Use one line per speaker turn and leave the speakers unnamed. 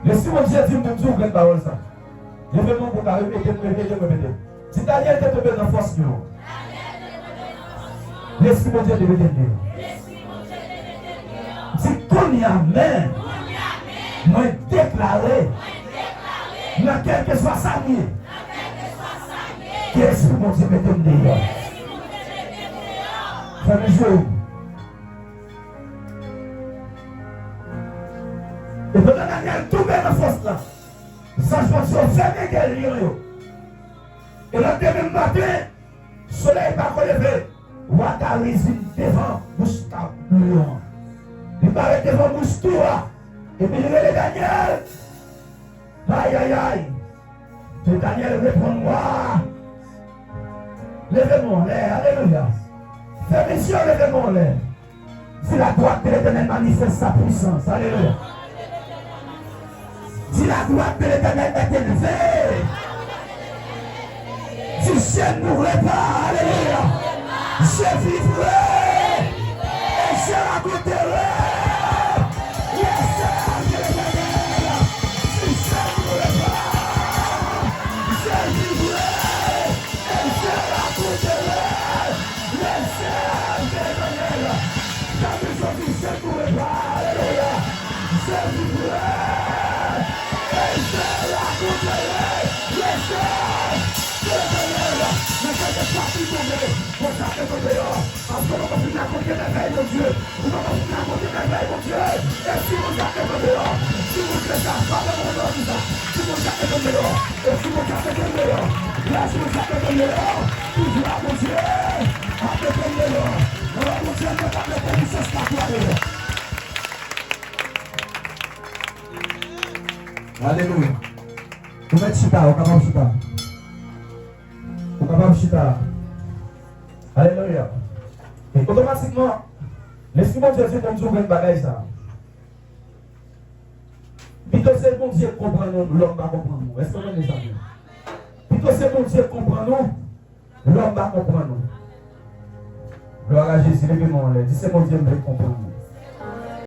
Laissez mon Dieu dire, mon Dieu, vous parole ça. Levez-moi pour répéter. Si Daniel était tombé dans la force, l'Esprit mon Dieu devait dire. Si qu'on y a amen, moi déclaré, dans quel que soit sa vie, que l'Esprit mon Dieu mette dehors. Frère Dieu. Et pendant Daniel tombé dans la force là, ça se passe au fermé des lions. Et le deuxième matin, le soleil va relever. Ouadarizine devant Moustapha Lion. Il paraît devant Moustapha. Et puis il relève Daniel. Aïe aïe aïe. Et Daniel répond moi. Levez-moi l'air. Alléluia. Fais mission, levez-moi l'air. Si la droite de l'Éternel manifeste sa puissance. Alléluia. Si la droite de l'Éternel est élevée. Si le ciel n'ouvrait pas. Alléluia. Je vivrai et je raconterai l'essai de l'Éternel. Si je ne mourrai pas, je vivrai et je raconterai l'essai de l'Éternel. Quand je dis je ne mourrai pas, alléluia, je vivrai et je raconterai l'essai de l'Éternel. Mais je ne pas plus tomber. Pour ça que vous dehors, parce qu'on va continuer à compter mes veilles, mon Dieu. On va continuer à compter mes veilles, mon Dieu. Et si vous êtes dehors, si vous êtes pas de mon nom, si vous êtes dehors, et si vous êtes dehors, là si vous êtes dehors, toujours à mon Dieu, à peu près dehors. Alors mon Dieu, ne va pas mettre une chose par toi dehors. Alléluia. Vous mettez chita, au capable chita. Au capable chita. Alléluia. Et automatiquement, l'Esprit de Dieu comme Dieu bagaille ça. Plutôt c'est bon Dieu comprend nous, l'homme va comprendre nous. Est-ce que vous avez ça? Plutôt c'est bon Dieu comprend nous, l'homme va comprendre nous. Gloire à Jésus, levez-moi, dis c'est bon Dieu me comprendre.